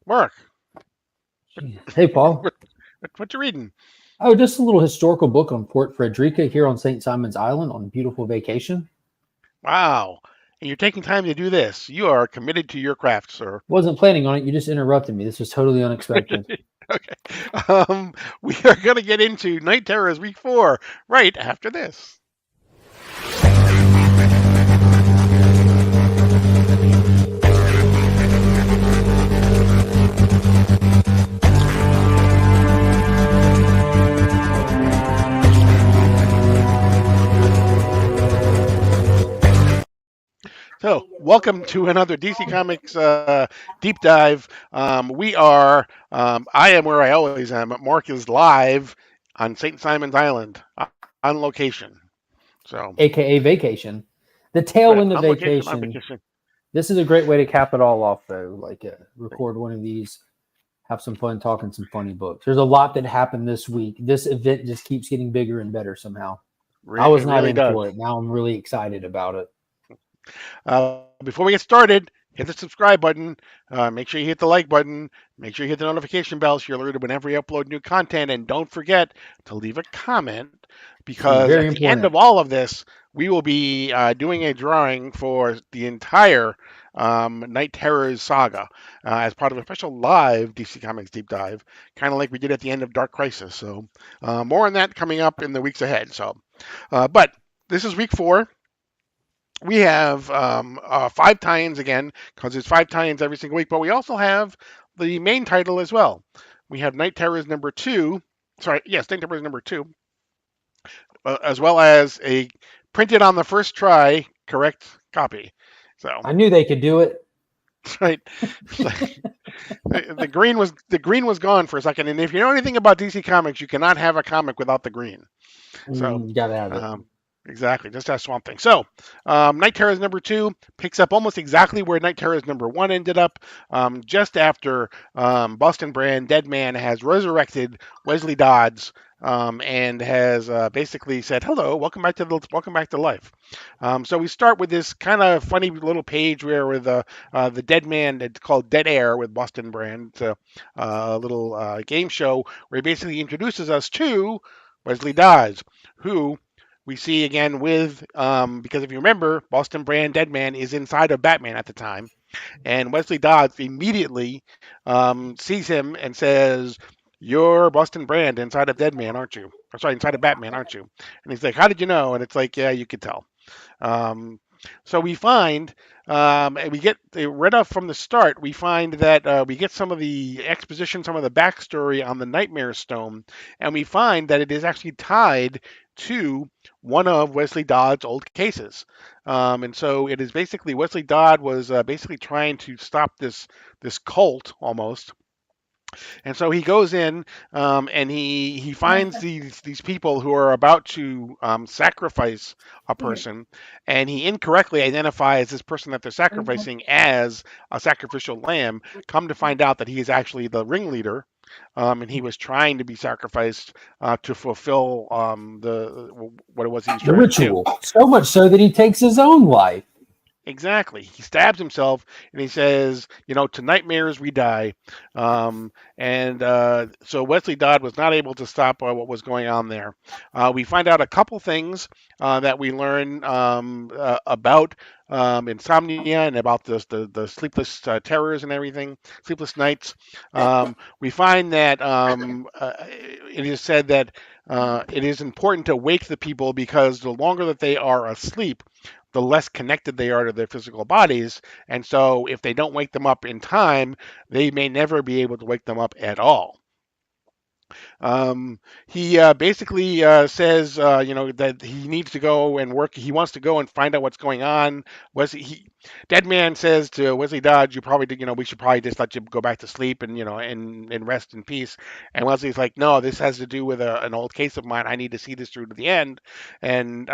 Mark, Hey, Paul. what, what you reading? Oh, just a little historical book on Fort Frederica here on St. Simon's Island on a beautiful vacation. Wow. And you're taking time to do this. You are committed to your craft, sir. Wasn't planning on it. You just interrupted me. This was totally unexpected. Okay. We are going to get into Night Terrors Week 4 right after this. So, welcome to another DC Comics deep dive. I am where I always am. Mark is live on St. Simon's Island on location. So, AKA vacation. The tail end of on location, on vacation. vacation. This is a great way to cap it all off, though. Record one of these, have some fun talking some funny books. There's a lot that happened this week. This event just keeps getting bigger and better somehow. I was It not really in does. for it. Now I'm really excited about it. Before we get started, hit the subscribe button. Make sure you hit the like button. Make sure you hit the notification bell so you're alerted whenever we upload new content. And don't forget to leave a comment because Very at the end important. of all of this, we will be doing a drawing for the entire Night Terrors saga as part of a special live DC Comics deep dive, kind of like we did at the end of Dark Crisis. So, more on that coming up in the weeks ahead. But this is week 4. We have 5 tie-ins again because there's 5 tie-ins every single week, but we also have the main title as well. We have Night Terrors number 2. Sorry, yes, Night Terrors number 2, as well as a printed on the first try correct copy. So, I knew they could do it. right, the green was gone for a second, and if you know anything about DC Comics, you cannot have a comic without the green. So, You gotta have it. um, exactly, just as Swamp Thing. So, Night Terrors number 2 picks up almost exactly where Night Terrors number 1 ended up, just after Boston Brand Deadman has resurrected Wesley Dodds. And has basically said, "Hello, welcome back to life." So we start with this kind of funny little page where with the Dead Man, it's called Dead Air with Boston Brand. It's a little game show where he basically introduces us to Wesley Dodds, who we see again with because if you remember, Boston Brand Deadman is inside of Batman at the time, and Wesley Dodds immediately sees him and says, "You're Boston Brand inside of Deadman, aren't you? Or sorry, inside of Batman, aren't you?" And he's like, "How did you know?" And it's like, "Yeah, you could tell." Um, so we find, and we get right off from the start, we find that we get some of the exposition, some of the backstory on the Nightmare Stone, and we find that it is actually tied to one of Wesley Dodd's old cases. And so it is basically Wesley Dodd was basically trying to stop this cult almost, and so he goes in and he finds these people who are about to sacrifice a person, and he incorrectly identifies this person that they're sacrificing as a sacrificial lamb. Come to find out that he is actually the ringleader, and he was trying to be sacrificed to fulfill the what it was he was The trying to do. ritual. So much so that he takes his own life. Exactly. He stabs himself and he says, to nightmares we die. And so Wesley Dodd was not able to stop what was going on there. We find out a couple things that we learn about insomnia and about the sleepless terrors and everything, sleepless nights. We find that it is said that it is important to wake the people because the longer that they are asleep, the less connected they are to their physical bodies. And so if they don't wake them up in time, they may never be able to wake them up at all. He basically says, that he needs to go and work. He wants to go and find out what's going on. Dead Man says to Wesley Dodge, "You probably, we should probably just let you go back to sleep and and rest in peace." And Wesley's like, "No, this has to do with an old case of mine. I need to see this through to the end." And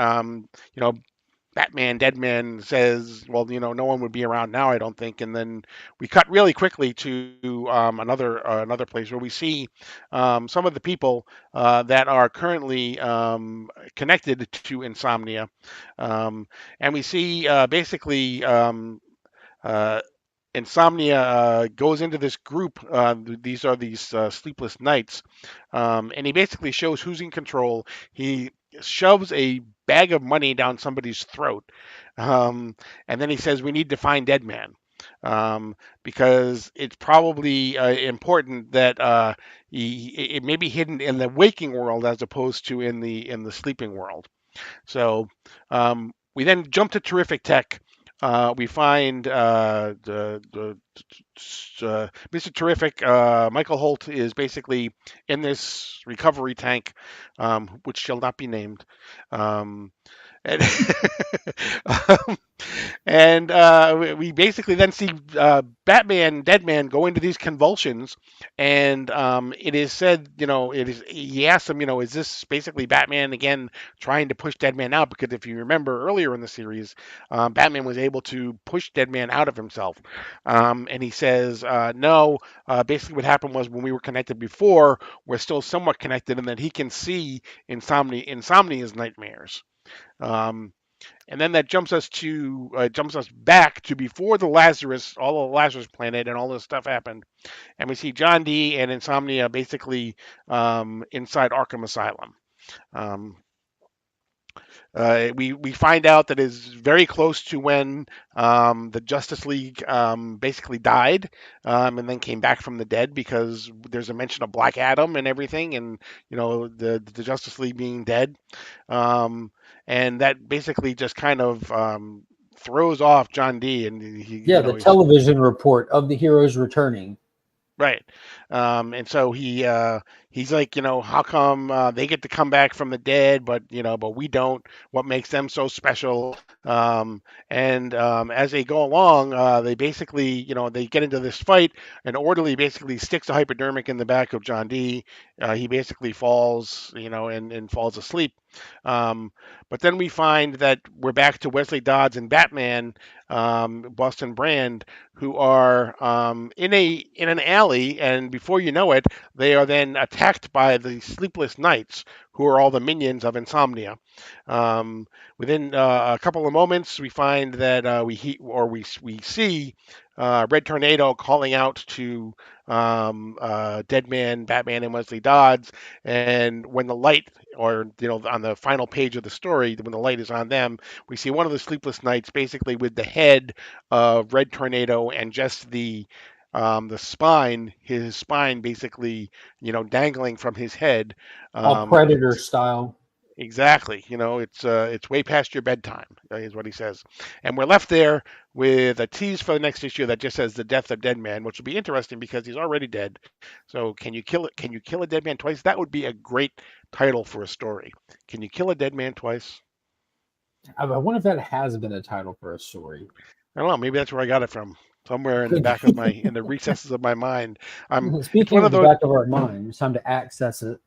Batman Deadman says, "Well, no one would be around now, I don't think." And then we cut really quickly to another place where we see some of the people that are currently connected to insomnia, and we see basically uh, Insomnia goes into this group. These are these sleepless nights, and he basically shows who's in control. He shoves a bag of money down somebody's throat, and then he says, "We need to find Deadman." Because it's probably important that it may be hidden in the waking world as opposed to in the sleeping world. So we then jump to Terrific Tech. We find Mr. Terrific. Michael Holt is basically in this recovery tank, which shall not be named. Um, and um, and we basically then see Batman, Deadman, go into these convulsions, and it is said, it is. He asks him, is this basically Batman again trying to push Deadman out? Because if you remember earlier in the series, Batman was able to push Deadman out of himself, and he says, no. Basically, what happened was when we were connected before, we're still somewhat connected, and that he can see Insomnia's nightmares. Um, and then that jumps us back to before all the Lazarus planet, and all this stuff happened, and we see John D and Insomnia basically inside Arkham Asylum. Um, we find out that is very close to when the Justice League basically died, and then came back from the dead, because there's a mention of Black Adam and everything, and the Justice League being dead, and that basically just kind of throws off John D. And Yeah, the television report of the heroes returning. Right. And so he's like, how come they get to come back from the dead, but we don't? What makes them so special? And as they go along, they basically, they get into this fight. An orderly basically sticks a hypodermic in the back of John D. He basically falls, and falls asleep. But then we find that we're back to Wesley Dodds and Batman, Boston Brand, who are in an alley, and before you know it, they are then attacked by the Sleepless Knights, who are all the minions of Insomnia. Within a couple of moments, we find that we see Red Tornado calling out to Deadman, Batman, and Wesley Dodds, and when the light, or on the final page of the story, when the light is on them, we see one of the Sleepless Knights basically with the head of Red Tornado and just the spine, his spine basically, dangling from his head. All Predator style. Exactly. It's way past your bedtime, is what he says. And we're left there with a tease for the next issue that just says the death of Deadman, which will be interesting because he's already dead. So can you kill it? Can you kill a dead man twice? That would be a great title for a story. Can you kill a dead man twice? I wonder if that has been a title for a story. I don't know. Maybe that's where I got it from. Somewhere in the back of in the recesses of my mind. Speaking of the back of our mind, it's time to access it.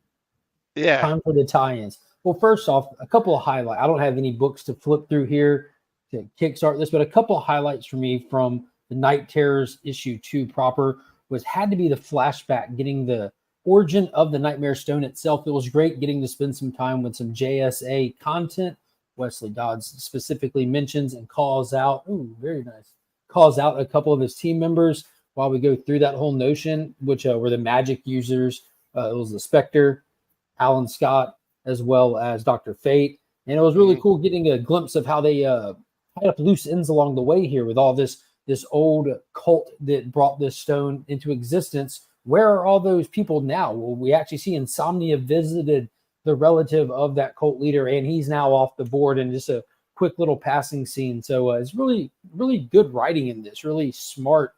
Yeah. Time for the tie-ins. Well, first off, a couple of highlights. I don't have any books to flip through here to kickstart this, but a couple of highlights for me from the Night Terrors issue 2 proper had to be the flashback, getting the origin of the Nightmare Stone itself. It was great getting to spend some time with some JSA content. Wesley Dodds specifically mentions and calls out, very nice, calls out a couple of his team members while we go through that whole notion, which were the magic users. It was the Spectre, Alan Scott, as well as Dr. Fate. And it was really cool getting a glimpse of how they tied up loose ends along the way here with all this old cult that brought this stone into existence. Where are all those people now? Well, we actually see Insomnia visited the relative of that cult leader, and he's now off the board, and just a quick little passing scene. So it's really, really good writing in this, really smart.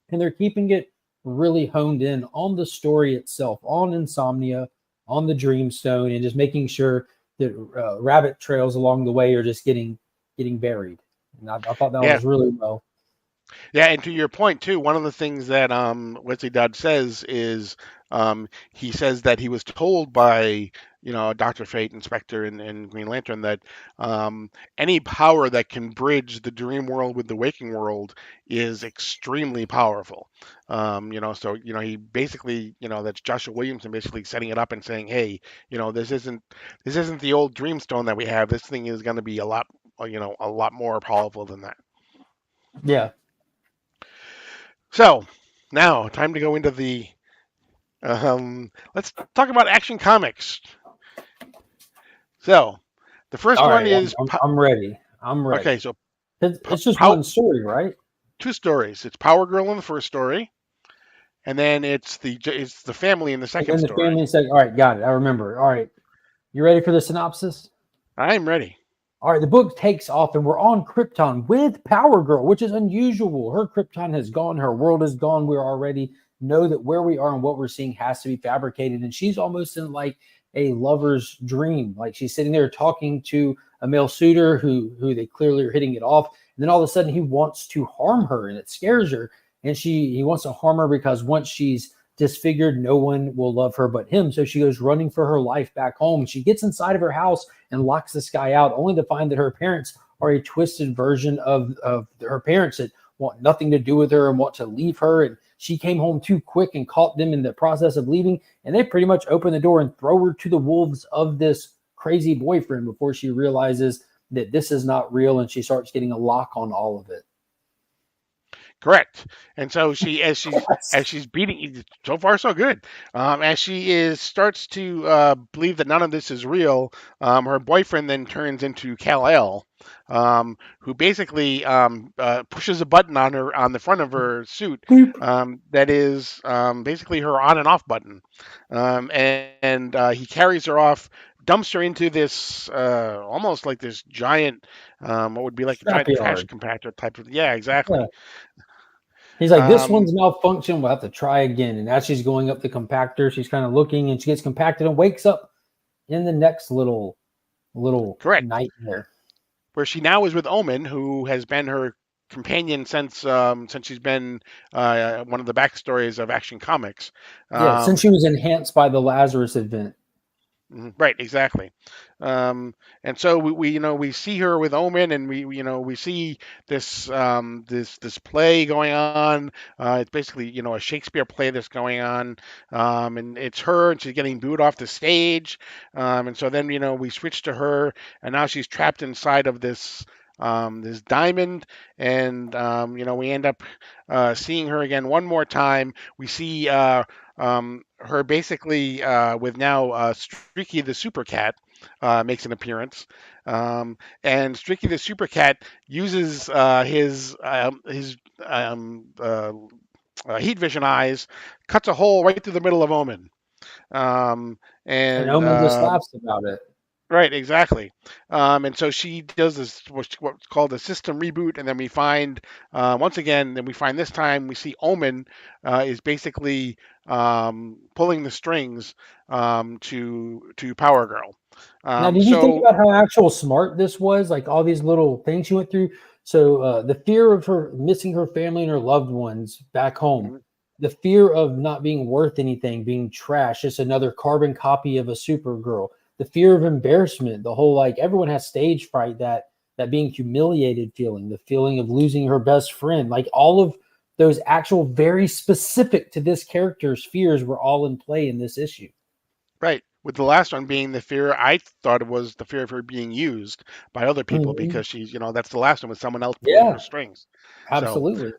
And they're keeping it really honed in on the story itself, on Insomnia, on the Dreamstone, and just making sure that rabbit trails along the way are just getting buried. And I thought that was really well. Yeah, and to your point too, one of the things that Wesley Dodds says is he says that he was told by Dr. Fate, Inspector, and Green Lantern that any power that can bridge the dream world with the waking world is extremely powerful. So he basically that's Joshua Williamson basically setting it up and saying, hey, this isn't the old Dreamstone that we have. This thing is going to be a lot more powerful than that. Yeah. So now, time to go into the. Let's talk about Action Comics. So the first All one right, is I'm ready. I'm okay. ready. So It's just pow- one story, right? two stories. It's Power Girl in the first story, and then it's the family in the And second then the story. family said, "All right, got it. I remember. All right, you ready for the synopsis?" I'm ready. All right, the book takes off, and we're on Krypton with Power Girl, which is unusual. Her Krypton has gone, her world is gone. We already know that where we are and what we're seeing has to be fabricated, and she's almost in like a lover's dream. Like she's sitting there talking to a male suitor who they clearly are hitting it off, and then all of a sudden he wants to harm her, and it scares her, and he wants to harm her because once she's disfigured, no one will love her but him. So she goes running for her life back home. She gets inside of her house and locks this guy out, only to find that her parents are a twisted version of her parents that want nothing to do with her and want to leave her. And she came home too quick and caught them in the process of leaving. And they pretty much open the door and throw her to the wolves of this crazy boyfriend before she realizes that this is not real, and she starts getting a lock on all of it. Correct. And so as she's beating, so far so good. As she is starts to believe that none of this is real, her boyfriend then turns into Kal-El, who basically pushes a button on the front of her suit, that is basically her on and off button, and he carries her off. Dumps her into this almost like this giant, what would be like a giant trash Scrapyard. compactor type of. Yeah, Yeah. exactly. He's like, this Um, one's malfunction. We'll have to try again. And as she's going up the compactor, she's kind of looking, and she gets compacted and wakes up in the next little Correct. nightmare. Where she now is with Omen, who has been her companion since she's been one of the backstories of Action Comics. Yeah, since Um, she was enhanced by the Lazarus event. right, exactly. And so we see her with Omen, and we see this play going on. It's basically a Shakespeare play that's going on, and it's her, and she's getting booed off the stage. And so then we switch to her, and now she's trapped inside of this diamond, and we end up seeing her again one more time. We see her basically with now Streaky the Super Cat makes an appearance, and Streaky the Super Cat uses his heat vision eyes, cuts a hole right through the middle of Omen, um, And and Omen just laughs about it. right, exactly. And so she does this what's called a system reboot, and then we find once again, then we find this time we see Omen is basically pulling the strings to Power Girl. Now, did you think So about how actual smart this was? Like all these little things she went through. So the fear of her missing her family and her loved ones back home, mhm, the fear of not being worth anything, being trash, just another carbon copy of a Supergirl, the fear of embarrassment, the whole like everyone has stage fright, that being humiliated feeling, the feeling of losing her best friend, like all of those actual very specific to this character's fears were all in play in this issue. right, with the last one being the fear, I thought it was the fear of her being used by other people Mhm. because that's the last one with someone else pulling her Yeah, strings. So absolutely.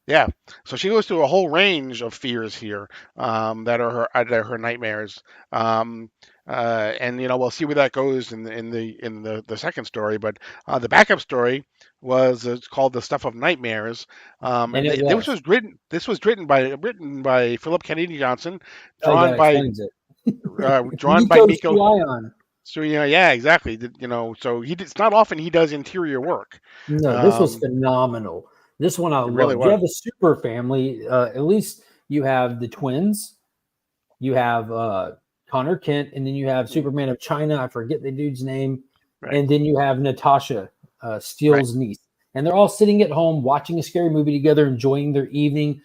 yeah, so she goes through a whole range of fears here, that are her nightmares, and we'll see where that goes in the second story. But the backup story was it's called the Stuff of Nightmares. And And it this was. was written by Philip Kennedy Johnson, Oh, drawn that by explains it. drawn by Nico Miko. Ion. So yeah, exactly. So it's not often he does interior work. No, this was Um, phenomenal. This one I it really loved. You was. have the super family. At least you have the twins. You have Connor Kent, and then you have Mhm. Superman of China. I forget the dude's name. Right, And then you have Natasha, right. Steele's niece. And they're all sitting at home watching a scary movie together, enjoying their evening,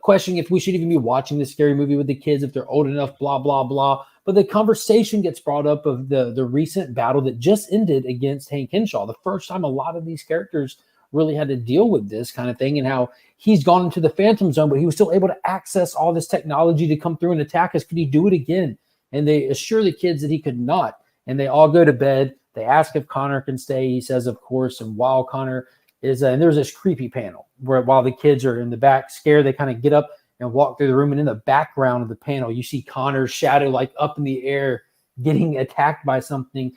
questioning if we should even be watching the scary movie with the kids, if they're old enough, blah, blah, blah. But the conversation gets brought up of the recent battle that just ended against Hank Henshaw. The first time a lot of these characters really had to deal with this kind of thing, and how he's gone into the Phantom Zone, but he was still able to access all this technology to come through and attack us. Could he do it again? And they assure the kids that he could not. And they all go to bed. They ask if Connor can stay. He says, of course. And while Connor is, and there's this creepy panel where while the kids are in the back scared, they kind of get up and walk through the room. And in the background of the panel, you see Connor's shadow like up in the air getting attacked by something.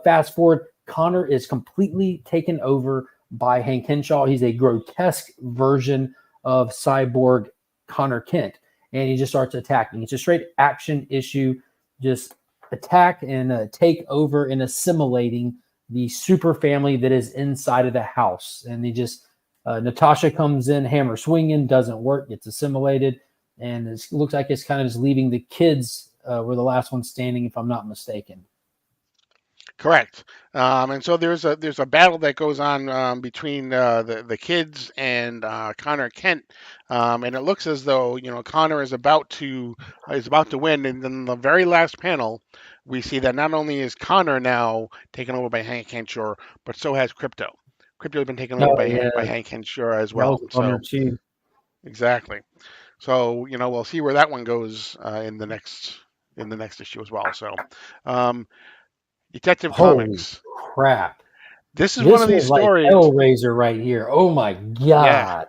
Fast forward, Connor is completely taken over by Hank Henshaw. He's a grotesque version of cyborg Connor Kent, and he just starts attacking. It's a straight action issue, just attack and take over and assimilating the super family that is inside of the house. And they just Natasha comes in, hammer swinging, doesn't work, gets assimilated, and it looks like it's kind of just leaving the kids were the last one standing, if I'm not mistaken. Correct. And so there's a battle that goes on between the kids and Connor Kent, and it looks as though Connor is about to win. And then the very last panel, we see that not only is Connor now taken over by Hank Henshaw, but so has Crypto. Crypto has been taken over by Hank Henshaw as well. So exactly. So we'll see where that one goes in the next issue as well. So. Detective Comics. Crap. This is one of these stories. Like Hellraiser right here. Oh my God. Yeah.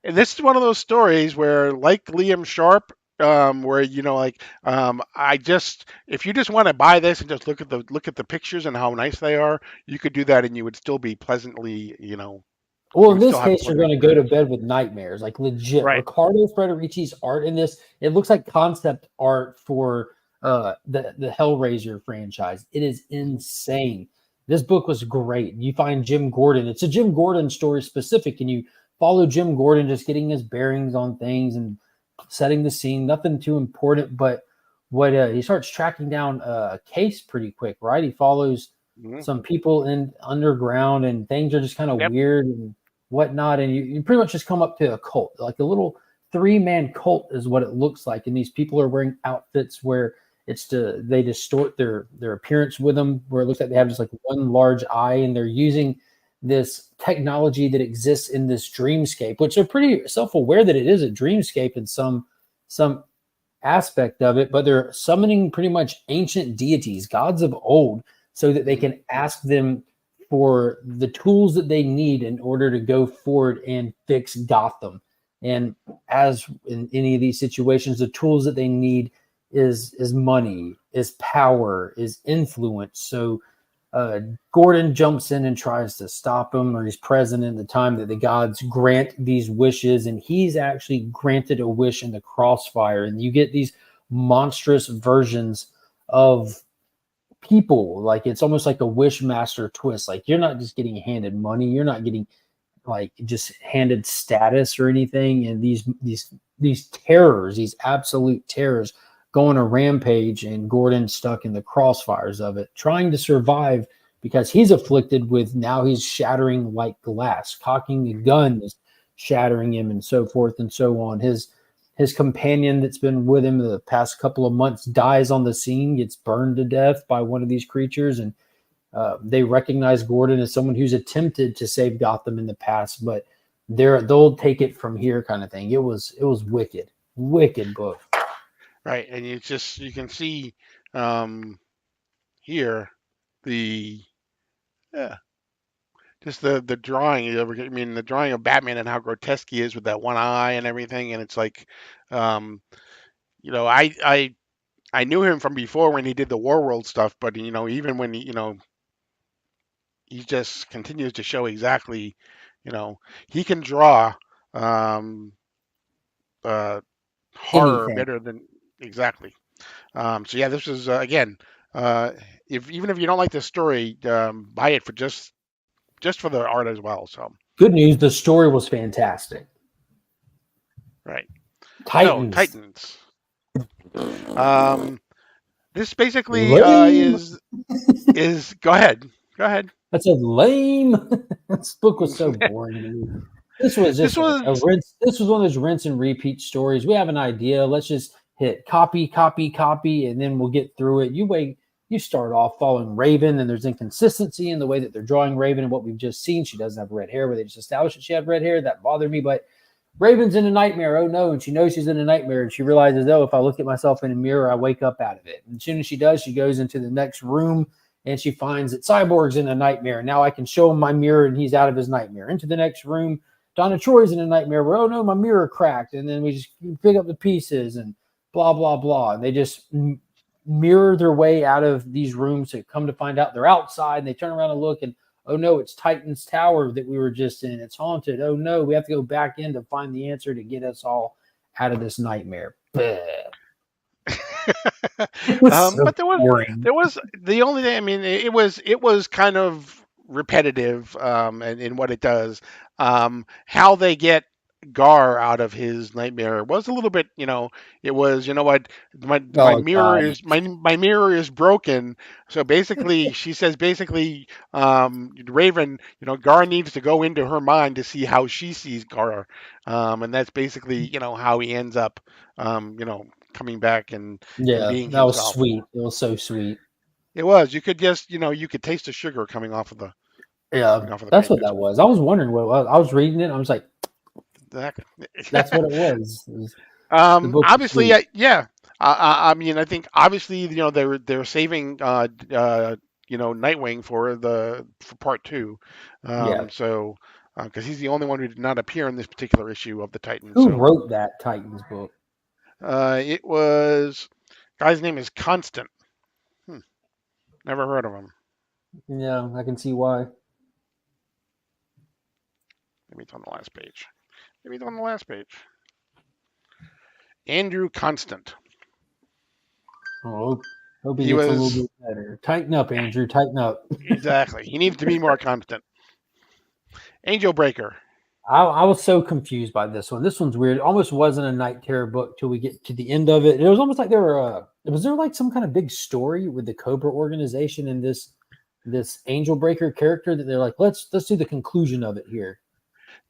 And this is one of those stories where, like Liam Sharp, where if you just want to buy this and just look at the pictures and how nice they are, you could do that and you would still be pleasantly, Well, in this case, you're going to go to bed with nightmares, like legit. Right. Ricardo Federici's art in this, it looks like concept art for the Hellraiser franchise. It is insane. This book was great. You find Jim Gordon. It's a Jim Gordon story specific, and you follow Jim Gordon just getting his bearings on things and setting the scene. Nothing too important, but what he starts tracking down a case pretty quick, right? He follows some people in underground, and things are just kind of weird and whatnot. And you pretty much just come up to a cult, like a little 3-man cult is what it looks like. And these people are wearing outfits where they distort their appearance with them, where it looks like they have just like one large eye, and they're using this technology that exists in this dreamscape, which they're pretty self-aware that it is a dreamscape in some aspect of it, but they're summoning pretty much ancient deities, gods of old, so that they can ask them for the tools that they need in order to go forward and fix Gotham. And as in any of these situations, the tools that they need is money, is power, is influence. So Gordon jumps in and tries to stop him, or he's present in the time that the gods grant these wishes, and he's actually granted a wish in the Crossfire. And you get these monstrous versions of people, like it's almost like a Wishmaster twist. Like you're not just getting handed money, you're not getting like just handed status or anything. And these terrors, these absolute terrors, go on a rampage, and Gordon's stuck in the crossfires of it, trying to survive because he's afflicted with, now he's shattering like glass, cocking a gun is shattering him, and so forth and so on. His companion that's been with him the past couple of months dies on the scene, gets burned to death by one of these creatures, and they recognize Gordon as someone who's attempted to save Gotham in the past, but they'll take it from here kind of thing. It was wicked book. Right, and you can see here just the drawing. I mean, the drawing of Batman and how grotesque he is with that one eye and everything. And it's like, I knew him from before when he did the Warworld stuff, but even when he just continues to show exactly, he can draw horror better than. Exactly. So yeah, this is again. Even if you don't like the story, buy it for just for the art as well. So good news, the story was fantastic. Right. Titans. This basically is go ahead. I said lame. This book was so boring. This was just a rinse. This was one of those rinse and repeat stories. We have an idea. Let's just hit copy, and then we'll get through it. You start off following Raven, and there's inconsistency in the way that they're drawing Raven and what we've just seen. She doesn't have red hair, but they just established that she had red hair. That bothered me, but Raven's in a nightmare. Oh no, and she knows she's in a nightmare, and she realizes, oh, if I look at myself in a mirror, I wake up out of it. And as soon as she does, she goes into the next room, and she finds that Cyborg's in a nightmare. Now I can show him my mirror, and he's out of his nightmare. Into the next room, Donna Troy's in a nightmare where, oh no, my mirror cracked, and then we just pick up the pieces and blah blah blah, and they just mirror their way out of these rooms to come to find out they're outside, and they turn around and look, and oh no, it's Titan's tower that we were just in. It's haunted. Oh no, we have to go back in to find the answer to get us all out of this nightmare. So But boring. there was the only thing. I mean, it was kind of repetitive in what it does. How they get Gar out of his nightmare was a little bit, it was, what, my Oh mirror god. is my mirror is broken. So basically, she says basically, Raven, Gar needs to go into her mind to see how she sees Gar, and that's basically, how he ends up, coming back and Yeah, being that was himself. sweet. It was so sweet. It was. You could just, you could taste the sugar coming off of the Yeah, coming off of the that's what pages. that was. I was wondering what it was. I was reading it. I was like, Exactly. that's what it was. The book was Obviously, sweet. yeah. I mean, I think obviously, they're saving, Nightwing for part two. Yeah. So, because he's the only one who did not appear in this particular issue of the Titans. Who So, wrote that Titans book? it was guy's name is Constant. Hmm, never heard of him. Yeah, I can see why. Maybe it's on the last page. Maybe it's on the last page. Andrew Constant. Oh, hope he He gets a little was bit better. Tighten up, Andrew. Tighten up. exactly. He needs to be more constant. Angel Breaker. I was so confused by this one. This one's weird. It almost wasn't a Night Terror book till we get to the end of it. It was almost like there were was there like some kind of big story with the Cobra organization and this Angel Breaker character that they're like, let's do the conclusion of it here.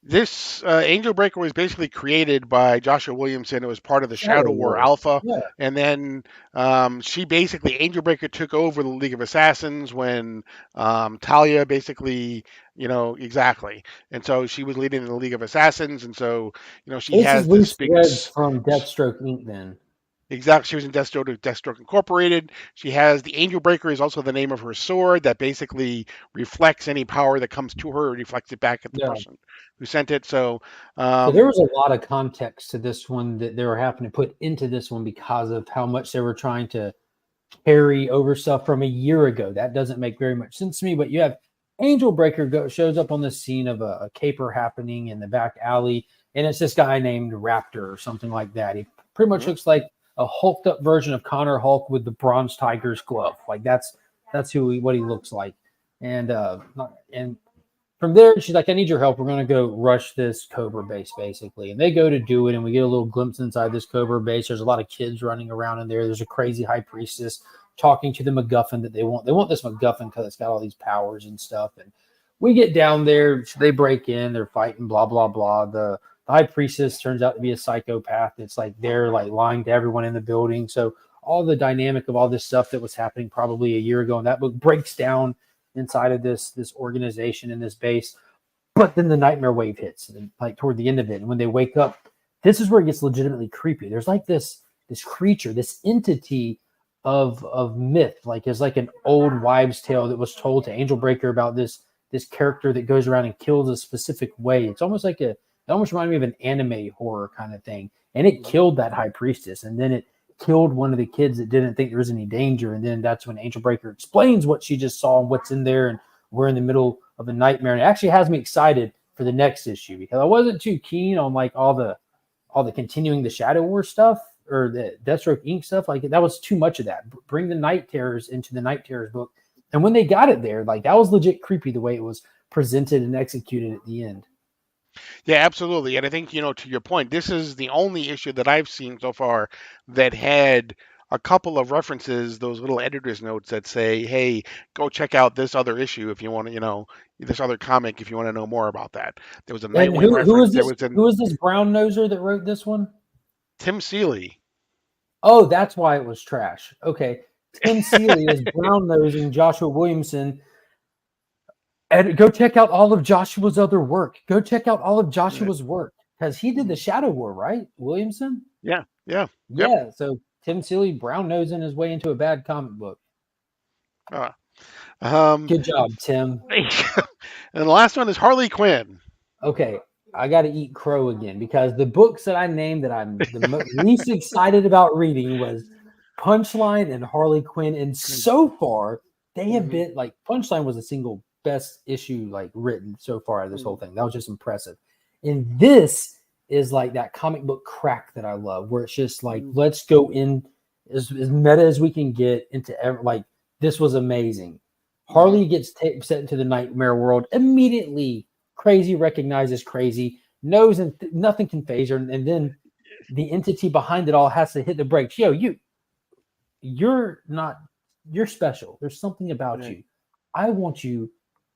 This Angel Breaker was basically created by Joshua Williamson. It was part of the Shadow War Alpha, Yeah. and then she basically Angel Breaker took over the League of Assassins when Talia basically, exactly, and so she was leading the League of Assassins, and so she This has is this loose big. threads from Deathstroke Inc. Then. Exactly. She was in Deathstroke Incorporated. She has the Angel Breaker is also the name of her sword that basically reflects any power that comes to her, reflects it back at the Yeah. person who sent it. So there was a lot of context to this one that they were having to put into this one because of how much they were trying to carry over stuff from a year ago. That doesn't make very much sense to me. But you have Angel Breaker shows up on the scene of a caper happening in the back alley, and it's this guy named Raptor or something like that. He pretty much looks like a hulked up version of Connor Hulk with the Bronze Tiger's glove. Like that's what he looks like. And from there, she's like, I need your help. We're going to go rush this Cobra base, basically. And they go to do it, and we get a little glimpse inside this Cobra base. There's a lot of kids running around in there. There's a crazy high priestess talking to the MacGuffin that they want. They want this MacGuffin because it's got all these powers and stuff. And we get down there. They break in. They're fighting, blah, blah, blah. The high priestess turns out to be a psychopath. It's like they're like lying to everyone in the building. So all the dynamic of all this stuff that was happening probably a year ago in that book breaks down inside of this organization in this base. But then the nightmare wave hits, and like toward the end of it, and when they wake up, this is where it gets legitimately creepy. There's like this creature, this entity of myth, like is like an old wives' tale that was told to Angel Breaker about this character that goes around and kills a specific way. It's almost like it almost reminded me of an anime horror kind of thing. And it killed that high priestess, and then it killed one of the kids that didn't think there was any danger. And then that's when Angel Breaker explains what she just saw and what's in there. And we're in the middle of a nightmare. And it actually has me excited for the next issue because I wasn't too keen on like all the continuing the Shadow War stuff or the Deathstroke Inc. stuff. Like that was too much of that. Bring the Night Terrors into the Night Terrors book. And when they got it there, like that was legit creepy the way it was presented and executed at the end. Yeah, absolutely. And I think, to your point, this is the only issue that I've seen so far that had a couple of references, those little editor's notes that say, hey, go check out this other issue if you want to, this other comic if you want to know more about that. There was a And Nightwing reference. Who is this brown noser that wrote this one? Tim Seeley. Oh, that's why it was trash. Okay. Tim Seeley is brown nosing Joshua Williamson. And go check out all of Joshua's other work. Go check out all of Joshua's work because he did the Shadow War, right? Williamson? Yeah. Yeah. So Tim Seeley brown nosing his way into a bad comic book. Good job, Tim. And the last one is Harley Quinn. Okay. I got to eat crow again because the books that I named that I'm the least excited about reading was Punchline and Harley Quinn, and so far they have been like Punchline was the single best issue like written so far out of this whole thing. That was just impressive, and this is like that comic book crack that I love, where it's just like let's go in as meta as we can get into like this was amazing. Harley gets set into the nightmare world immediately. Crazy recognizes crazy, knows and nothing can phase her, and then the entity behind it all has to hit the brakes. Yo, you're special. There's something about you. I want you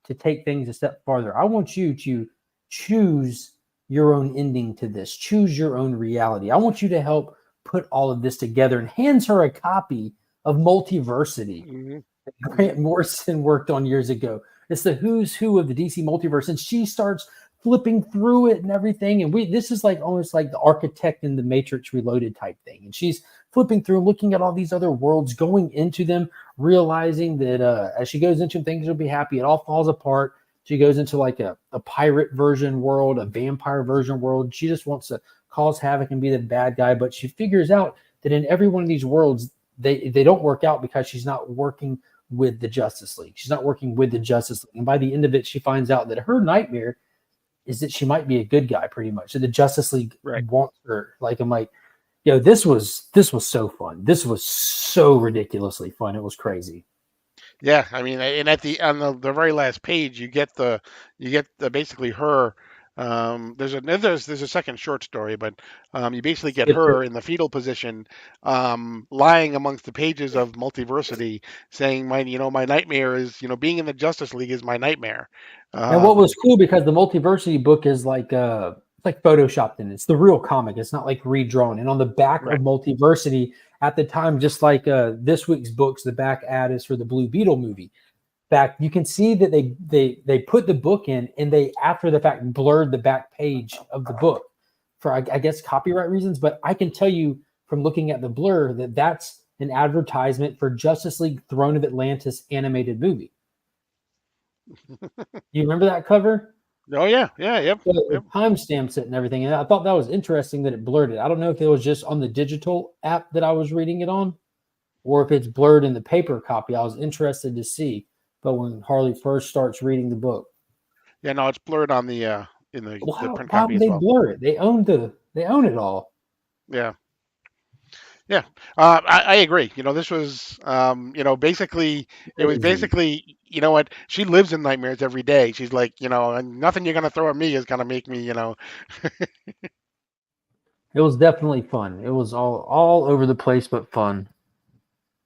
to take things a step farther. I want you to choose your own ending to this. Choose your own reality. I want you to help put all of this together, and hands her a copy of Multiversity that Grant Morrison worked on years ago. It's the who's who of the DC multiverse, and she starts flipping through it and everything. And this is like almost like the architect in the Matrix Reloaded type thing. And she's flipping through, looking at all these other worlds, going into them, realizing that as she goes into them, things will be happy. It all falls apart. She goes into like a pirate version world, a vampire version world. She just wants to cause havoc and be the bad guy. But she figures out that in every one of these worlds, they don't work out because she's not working with the Justice League. She's not working with the Justice League. And by the end of it, she finds out that her nightmare is that she might be a good guy pretty much. So the Justice League wants her. Like, I'm like, yo, this was so fun. This was so ridiculously fun. It was crazy. Yeah, I mean, and on the very last page, you get basically her. There's a second short story, but you basically get her in the fetal position, lying amongst the pages of Multiversity, saying, my nightmare is, being in the Justice League is my nightmare. And what was cool, because the Multiversity book is like photoshopped in. It's the real comic. It's not like redrawn. And on the back of Multiversity at the time, just like this week's books, the back ad is for the Blue Beetle movie. Back, you can see that they put the book in, and they after the fact blurred the back page of the book for I guess copyright reasons. But I can tell you from looking at the blur that that's an advertisement for Justice League Throne of Atlantis animated movie. You remember that cover? Oh yeah, yep. Timestamps it and everything, and I thought that was interesting that it blurred it. I don't know if it was just on the digital app that I was reading it on, or if it's blurred in the paper copy. I was interested to see. But when Harley first starts reading the book, yeah, no, it's blurred on the in the print copy as well. Why would they blur it? They own it all. Yeah. I agree. This was, basically, it was basically, what, she lives in nightmares every day. She's like, and nothing you're gonna throw at me is gonna make me, It was definitely fun. It was all over the place, but fun.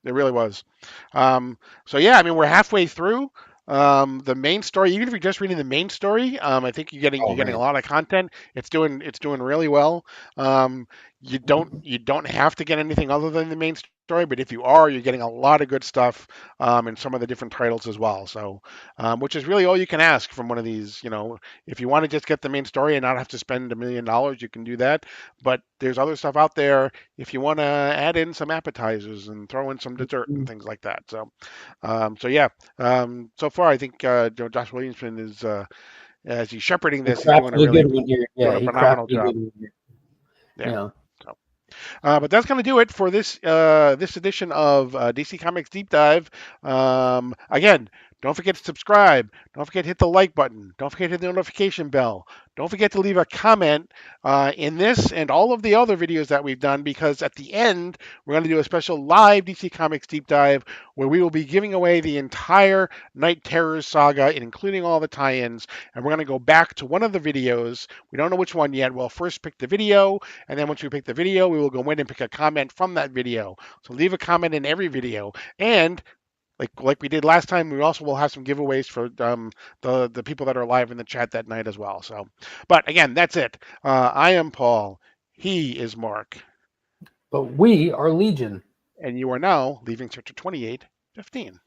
It really was. So yeah, I mean, we're halfway through. The main story, even if you're just reading the main story, I think you're getting a lot of content. It's doing really well. You don't have to get anything other than the main story, but if you are, you're getting a lot of good stuff in some of the different titles as well. So, which is really all you can ask from one of these. If you want to just get the main story and not have to spend $1 million, you can do that. But there's other stuff out there if you want to add in some appetizers and throw in some dessert and things like that. So, yeah. So far, I think Josh Williamson is as he's shepherding this, he's doing a really doing a phenomenal job. Yeah. But that's going to do it for this edition of DC Comics Deep Dive. Again, don't forget to subscribe. Don't forget to hit the like button. Don't forget to hit the notification bell. Don't forget to leave a comment in this and all of the other videos that we've done, because at the end, we're going to do a special live DC Comics Deep Dive where we will be giving away the entire Night Terrors saga, including all the tie-ins. And we're going to go back to one of the videos. We don't know which one yet. We'll first pick the video, and then once we pick the video, we will go in and pick a comment from that video. So leave a comment in every video. And like we did last time, we also will have some giveaways for the people that are live in the chat that night as well. So, but again, that's it. I am Paul. He is Mark. But we are Legion. And you are now leaving Sector 2815.